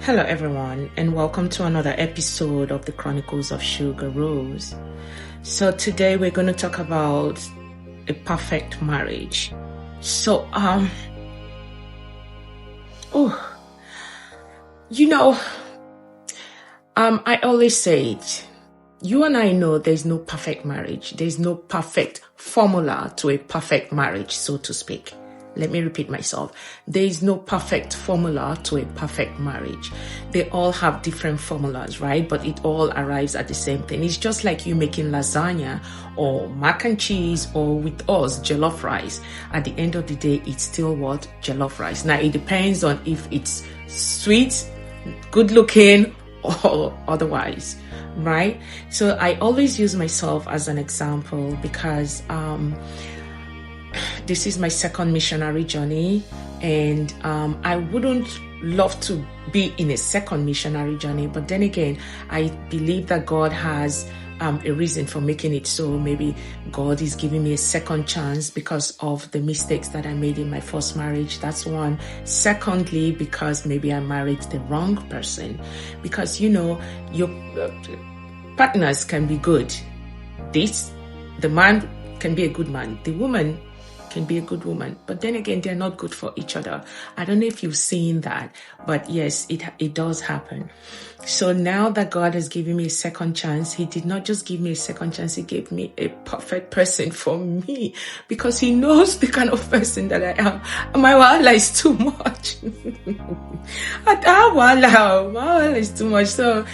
Hello, everyone, and welcome to another episode of the Chronicles of Sugar Rose. So, today we're going to talk about a perfect marriage. So, I always say it. You and I know there's no perfect marriage. There's no perfect formula to a perfect marriage, so to speak. Let me repeat myself. There is no perfect formula to a perfect marriage. They all have different formulas, right? But it all arrives at the same thing. It's just like you making lasagna or mac and cheese or with us, jollof rice. At the end of the day, it's still what? Jollof rice. Now, it depends on if it's sweet, good looking, or otherwise, right? So I always use myself as an example because, this is my second missionary journey, and I wouldn't love to be in a second missionary journey, but then again, I believe that God has a reason for making it so. Maybe God is giving me a second chance because of the mistakes that I made in my first marriage. That's one. Secondly, because maybe I married the wrong person, because your partners can be good. The man can be a good man, the woman can be a good woman, but then again, they're not good for each other. I don't know if you've seen that, but yes, it does happen. So now that God has given me a second chance, He did not just give me a second chance, He gave me a perfect person for me, because He knows the kind of person that I am. My wala is too much. My wala is too much. So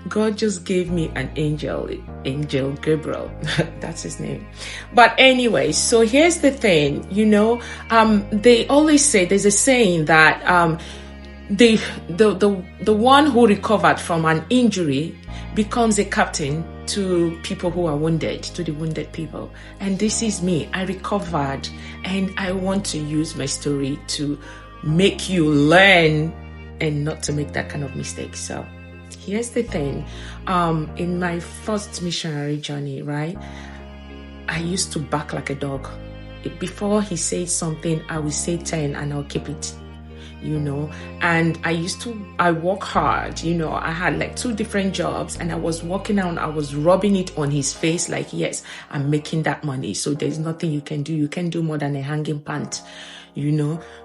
God just gave me an angel Gabriel. That's his name. But anyway, so here's the thing, they always say, there's a saying that the one who recovered from an injury becomes a captain to people who are wounded, to the wounded people. And this is me. I recovered, and I want to use my story to make you learn and not to make that kind of mistake. So here's the thing. In my first missionary journey, right, I used to bark like a dog. Before he said something, I would say 10 and I'll keep it, and I work hard, I had like 2 different jobs, and I was working out, I was rubbing it on his face like, yes, I'm making that money. So there's nothing you can do. You can do more than a hanging pant,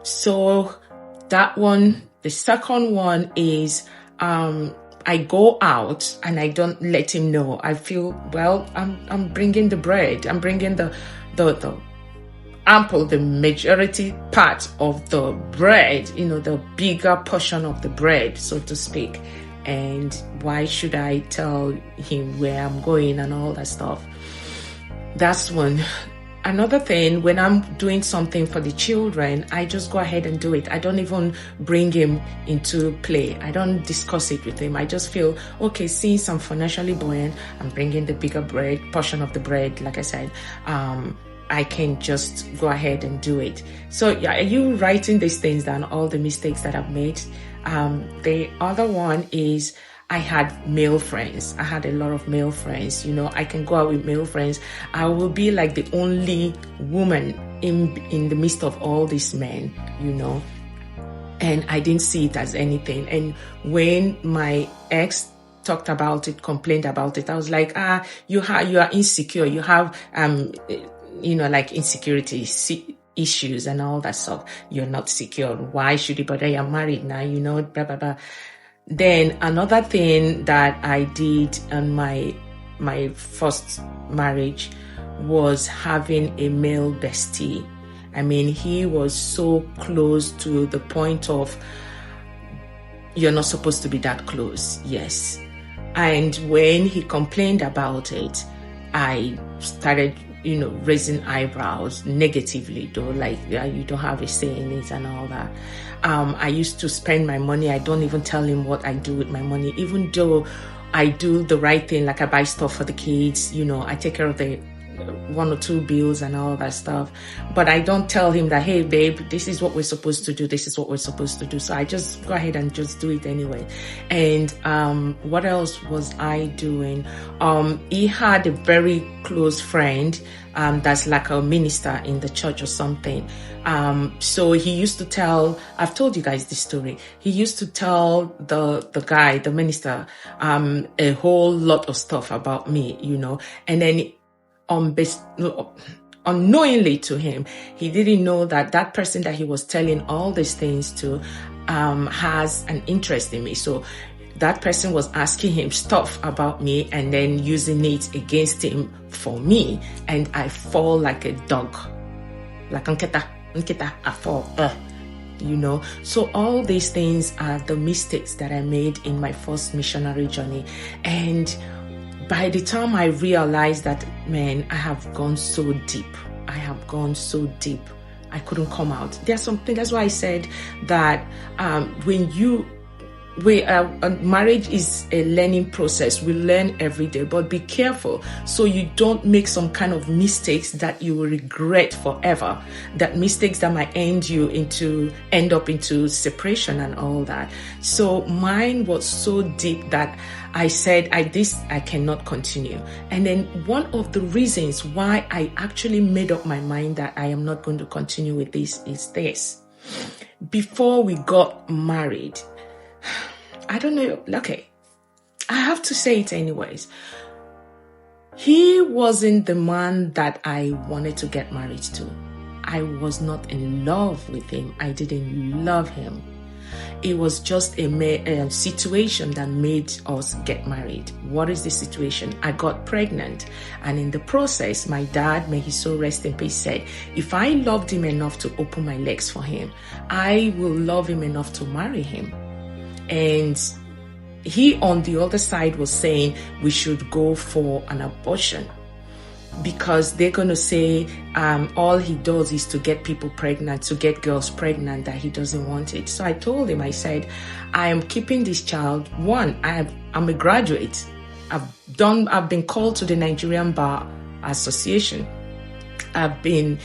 So that one. The second one is, I go out and I don't let him know. I feel, well, I'm bringing the bread. I'm bringing the majority part of the bread, the bigger portion of the bread, so to speak. And why should I tell him where I'm going and all that stuff? That's one. Another thing, when I'm doing something for the children, I just go ahead and do it. I don't even bring him into play. I don't discuss it with him. I just feel, okay, since I'm financially buoyant, I'm bringing the bigger portion of the bread, like I said, I can just go ahead and do it. So yeah, are you writing these things down, all the mistakes that I've made? The other one is, I had male friends. I had a lot of male friends. I can go out with male friends. I will be like the only woman in the midst of all these men, and I didn't see it as anything. And when my ex talked about it, complained about it, I was like, you are insecure. You have, like insecurity issues and all that stuff. You're not secure. Why should you? But I am married now, blah, blah, blah. Then another thing that I did on my first marriage was having a male bestie. I mean, he was so close to the point of, you're not supposed to be that close. Yes. And when he complained about it, I started, raising eyebrows negatively, though, like, you don't have a say in it and all that. I used to spend my money. I don't even tell him what I do with my money, even though I do the right thing. Like, I buy stuff for the kids, I take care of the one or two bills and all that stuff. But I don't tell him that, hey, babe, this is what we're supposed to do. This is what we're supposed to do. So I just go ahead and just do it anyway. And what else was I doing? He had a very close friend that's like a minister in the church or something. So he used to tell, I've told you guys this story. He used to tell the guy, the minister, a whole lot of stuff about me, you know, and then unknowingly to him, he didn't know that that person that he was telling all these things to has an interest in me. So that person was asking him stuff about me and then using it against him for me. And I fall like a dog. Like Nketa, I fall. You know, so all these things are the mistakes that I made in my first missionary journey. And by the time I realized that, man, I have gone so deep. I have gone so deep. I couldn't come out. There's something, that's why I said that marriage is a learning process. We learn every day, but be careful so you don't make some kind of mistakes that you will regret forever. That mistakes that might end up into separation and all that. So mine was so deep that I said, I cannot continue. And then one of the reasons why I actually made up my mind that I am not going to continue with this is this. Before we got married, I don't know, okay, I have to say it anyways. He wasn't the man that I wanted to get married to. I was not in love with him. I didn't love him. It was just a situation that made us get married. What is the situation? I got pregnant, and in the process, my dad, may his soul rest in peace, said, if I loved him enough to open my legs for him, I will love him enough to marry him. And he, on the other side, was saying we should go for an abortion because they're going to say all he does is to get people pregnant, to get girls pregnant, that he doesn't want it. So I told him, I said, I am keeping this child. One, I'm a graduate. I've been called to the Nigerian Bar Association. I've been,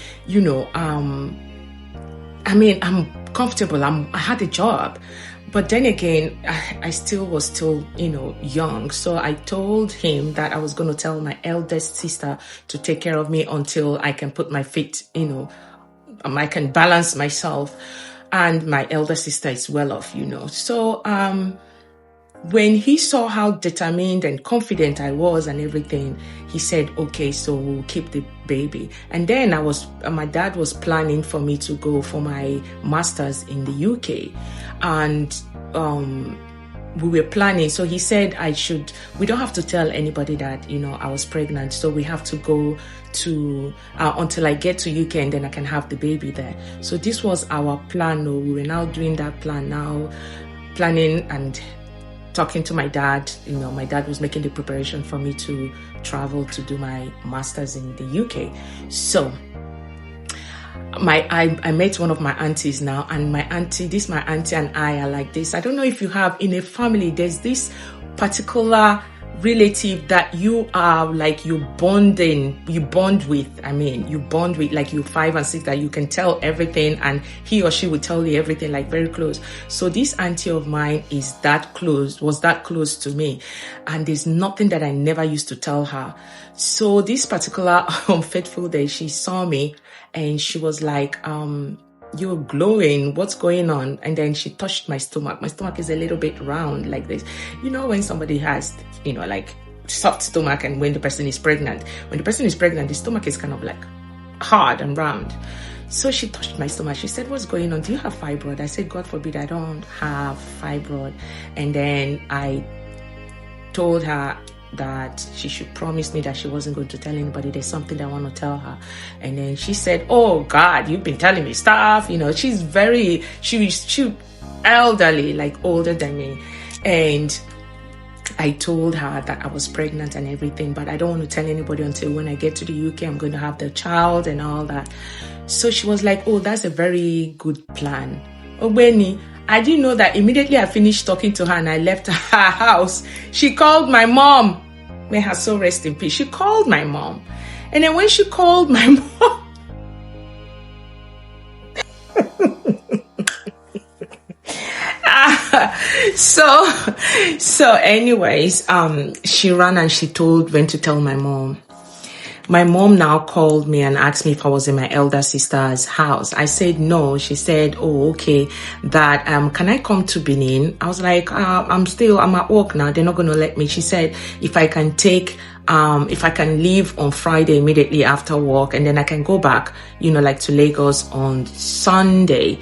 I'm comfortable. I had a job. But then again, I was still, young. So I told him that I was going to tell my eldest sister to take care of me until I can put my feet, I can balance myself. And my elder sister is well off, So when he saw how determined and confident I was and everything, he said, okay, so we'll keep the baby. And then my dad was planning for me to go for my master's in the UK. And we were planning. So he said we don't have to tell anybody that, I was pregnant. So we have to go to, until I get to UK and then I can have the baby there. So this was our plan. We were now doing that plan now, planning and talking to my dad. My dad was making the preparation for me to travel to do my master's in the UK. So I met one of my aunties now, and my auntie and I are like this. I don't know if you have in a family, there's this particular relative that you are like you bond with, like you 5 and 6, that you can tell everything and he or she will tell you everything, like very close. So this auntie of mine was that close to me, and there's nothing that I never used to tell her. So this particular unfaithful day, she saw me and she was like, you're glowing, what's going on? And then she touched my stomach. My stomach is a little bit round like this. When somebody has, like soft stomach, and when the person is pregnant, the stomach is kind of like hard and round. So she touched my stomach. She said, what's going on? Do you have fibroid? I said, God forbid, I don't have fibroid. And then I told her that she should promise me that she wasn't going to tell anybody. There's something that I want to tell her. And then she said, oh God, you've been telling me stuff. She's elderly, like older than me. And I told her that I was pregnant and everything, but I don't want to tell anybody until when I get to the UK, I'm going to have the child and all that. So she was like, oh, that's a very good plan. Obeni, I didn't know that immediately I finished talking to her and I left her house, she called my mom. May her soul rest in peace. She called my mom And then when she called my mom, so anyways, she ran and went to tell my mom. My mom now called me and asked me if I was in my elder sister's house. I said no. She said, oh, okay, that can I come to Benin? I was like, I'm at work now. They're not going to let me. She said, if I can leave on Friday immediately after work, and then I can go back, like to Lagos on Sunday.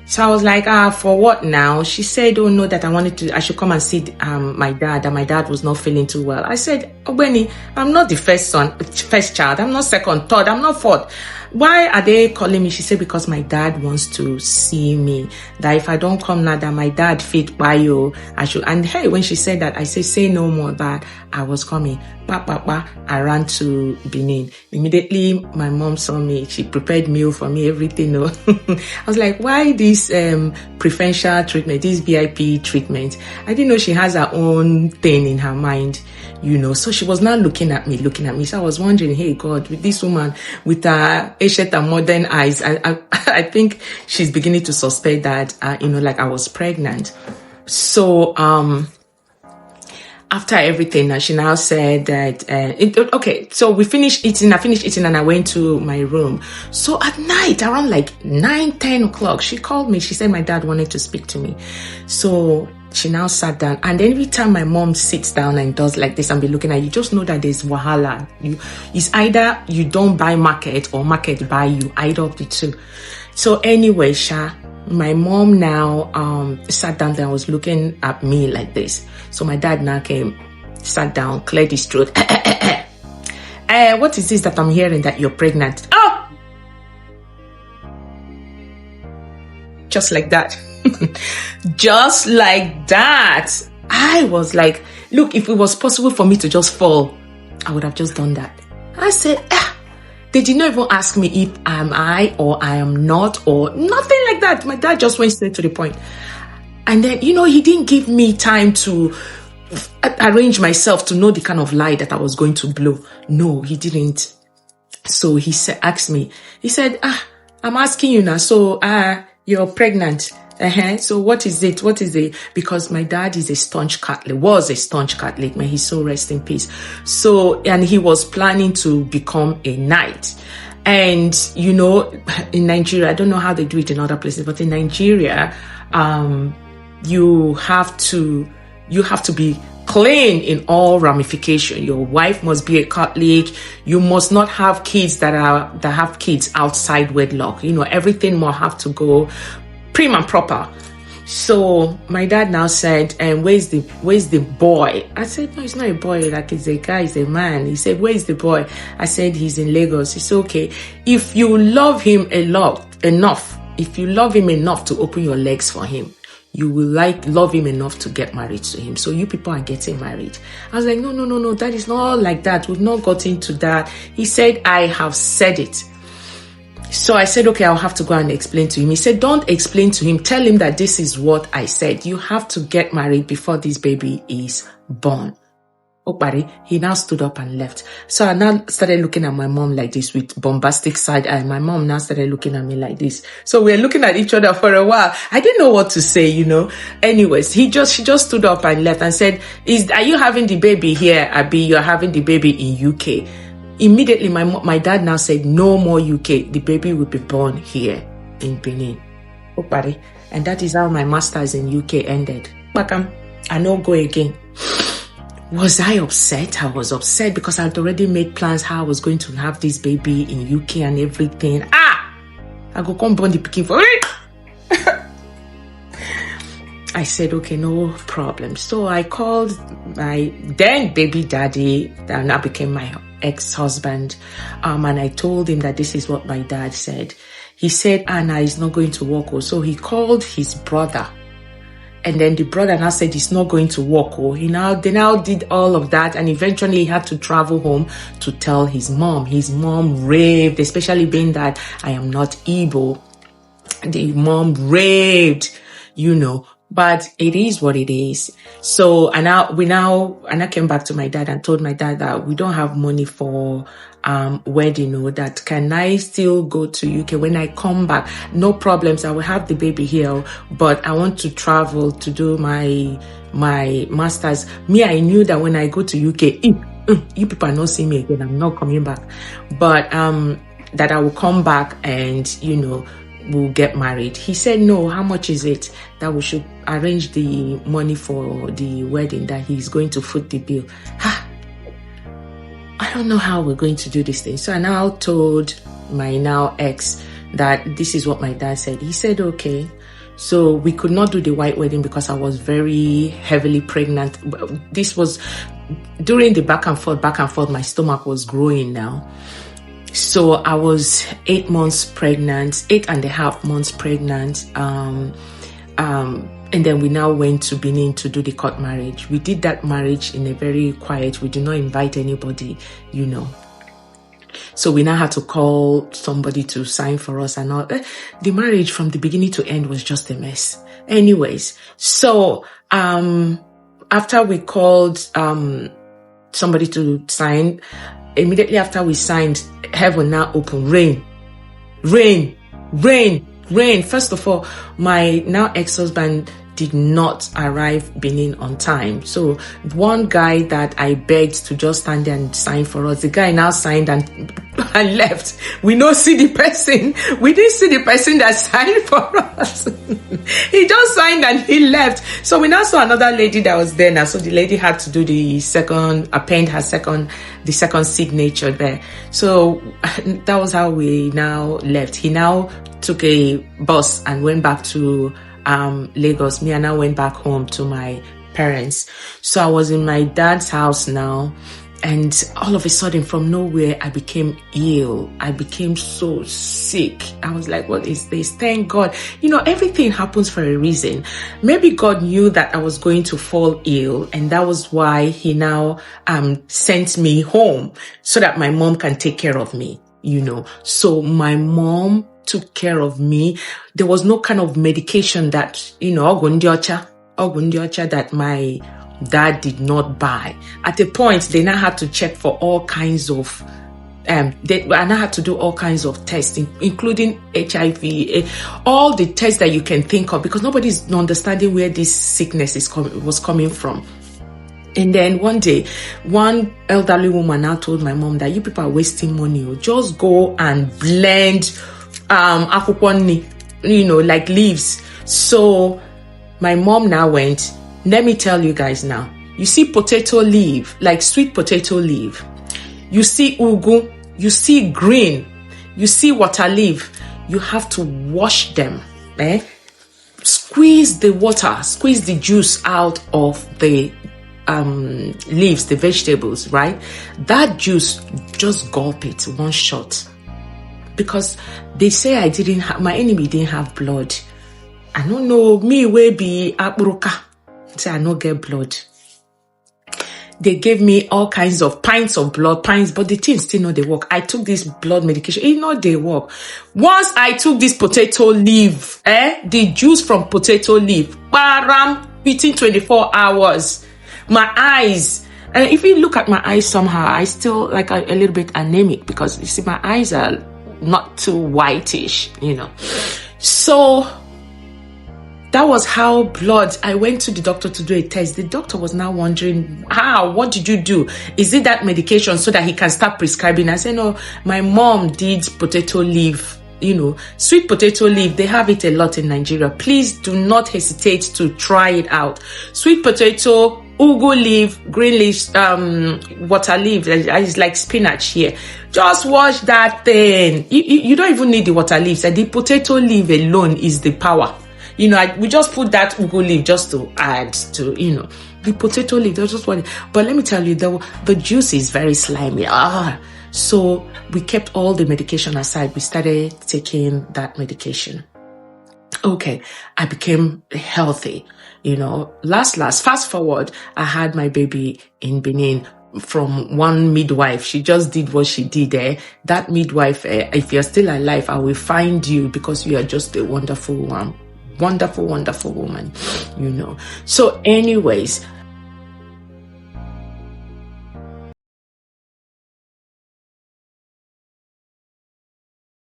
So I was like, for what now? She said, oh no, that I should come and see my dad, and my dad was not feeling too well. I said, oh Benny, I'm not the first child. I'm not second, third, I'm not fourth. Why are they calling me? She said, because my dad wants to see me. That if I don't come now, that my dad fit by you. I should. And hey, when she said that, I said, say no more, that I was coming. I ran to Benin. Immediately, my mom saw me. She prepared meal for me, everything. I was like, why this preferential treatment, this VIP treatment? I didn't know she has her own thing in her mind, So she was not looking at me. So I was wondering, hey, God, with this woman, with her ancient and modern eyes, I think she's beginning to suspect that, like I was pregnant. So, after everything, she now said that, okay, so we finished eating. I finished eating and I went to my room. So at night, around like 9-10 o'clock, she called me. She said my dad wanted to speak to me. So she now sat down. And every time my mom sits down and does like this and be looking at you, just know that there's wahala. It's either you don't buy market or market buy you, either of the two. So anyway, my mom now sat down there and was looking at me like this. So my dad now came, sat down, cleared his throat. What is this that I'm hearing that you're pregnant? Oh! Just like that. Just like that. I was like, look, if it was possible for me to just fall, I would have just done that. I said, they did not even ask me if I or I am not or nothing like that. My dad just went straight to the point. And then, he didn't give me time to arrange myself to know the kind of lie that I was going to blow. No, he didn't. So he asked me, he said, I'm asking you now. So, you're pregnant. So what is it? Because my dad is was a staunch Catholic, man. He's so rest in peace. So, and he was planning to become a knight. And, in Nigeria, I don't know how they do it in other places, but in Nigeria, you have to be clean in all ramification. Your wife must be a Catholic. You must not have kids that have kids outside wedlock. Everything must have to go prim and proper. So my dad now said, where's the boy? I said, no, it's not a boy. Like, it's a guy, it's a man. He said, where's the boy? I said, he's in Lagos. He said, okay, if you love him enough to open your legs for him, you will love him enough to get married to him. So you people are getting married. I was like, no, that is not like that. We've not got into that. He said, I have said it. So I said, okay, I'll have to go and explain to him. He said, don't explain to him. Tell him that this is what I said. You have to get married before this baby is born. Okpari, he now stood up and left. So I now started looking at my mom like this with bombastic side eye. My mom now started looking at me like this. So we were looking at each other for a while. I didn't know what to say, Anyways, she just stood up and left and said, are you having the baby here, Abi? You're having the baby in UK. Immediately, my dad now said, no more UK. The baby will be born here in Benin. Okpari. And that is how my master's in UK ended. Bakam, I no go again. Was I upset? I was upset because I'd already made plans how I was going to have this baby in UK and everything. I go come born the pikin for it. I said, okay, no problem. So I called my then baby daddy, that now became my ex-husband, and I told him that this is what my dad said. He said, Anna is not going to work. So he called his brother. And then the brother now said he's not going to work. They now did all of that, and eventually he had to travel home to tell his mom. His mom raved, especially being that I am not Igbo. The mom raved, But it is what it is. So, and I came back to my dad and told my dad that we don't have money for wedding, or that can I still go to UK when I come back? No problems. I will have the baby here, but I want to travel to do my master's. Me, I knew that when I go to UK, you people are not seeing me again. I'm not coming back. But that I will come back and we'll get married. He said, no, how much is it? That we should arrange the money for the wedding, that he's going to foot the bill. I don't know how we're going to do this thing. So I now told my now ex that this is what my dad said. He said, okay. So we could not do the white wedding because I was very heavily pregnant. This was during the back and forth, my stomach was growing now. So I was 8 months pregnant, 8.5 months pregnant. And then we now went to Benin to do the court marriage. We did that marriage in a very quiet, we did not invite anybody, So we now had to call somebody to sign for us and all. The marriage from the beginning to end was just a mess. Anyways, so after we called somebody to sign, immediately after we signed, heaven now opened. Rain. First of all, my now ex-husband did not arrive Benin on time. So one guy that I begged to just stand there and sign for us, the guy now signed and left. We don't see the person. We didn't see the person that signed for us. He just signed and he left. So we now saw another lady that was there now. So the lady had to do the second signature there. So that was how we now left. He now took a bus and went back to Lagos. Me and I went back home to my parents. So I was in my dad's house now, and all of a sudden from nowhere I became ill. I became so sick. I was like, what is this? Thank God. Everything happens for a reason. Maybe God knew that I was going to fall ill, and that was why he now sent me home so that my mom can take care of me. So my mom took care of me. There was no kind of medication that, ogundiocha that my dad did not buy. At a point, they now had to check for all kinds of, I now had to do all kinds of tests, including HIV, all the tests that you can think of, because nobody's understanding where this sickness was coming from. And then one day, one elderly woman now told my mom that you people are wasting money. Just go and blend akwukwonni, like leaves. So my mom now went, let me tell you guys now, you see potato leaf, like sweet potato leaf, you see ugu, you see green, you see water leaf, you have to wash them, squeeze the water, squeeze the juice out of the leaves, the vegetables, right? That juice, just gulp it one shot. Because they say my enemy didn't have blood. I don't know, me will be akburuka. Say I don't get blood. They gave me all kinds of pints of blood, but the things still not they work. I took this blood medication, it not they work. Once I took this potato leaf, the juice from potato leaf, within 24 hours, my eyes, and if you look at my eyes somehow, I still like a little bit anemic, because you see my eyes are not too whitish, So that was how blood. I went to the doctor to do a test. The doctor was now wondering, what did you do? Is it that medication so that he can start prescribing? I said, no, my mom did potato leaf, sweet potato leaf. They have it a lot in Nigeria. Please do not hesitate to try it out. Sweet potato, ugu leaf, green leaf, water leaf. It's like spinach here. Just wash that thing. You don't even need the water leaves. The potato leaf alone is the power. We just put that ugu leaf just to add to, the potato leaf. That's just one. But let me tell you, the juice is very slimy. So we kept all the medication aside. We started taking that medication. Okay, I became healthy. Fast forward, I had my baby in Benin from one midwife. She just did what she did. That midwife, if you're still alive, I will find you, because you are just a wonderful one. wonderful, wonderful woman, you know. So anyways,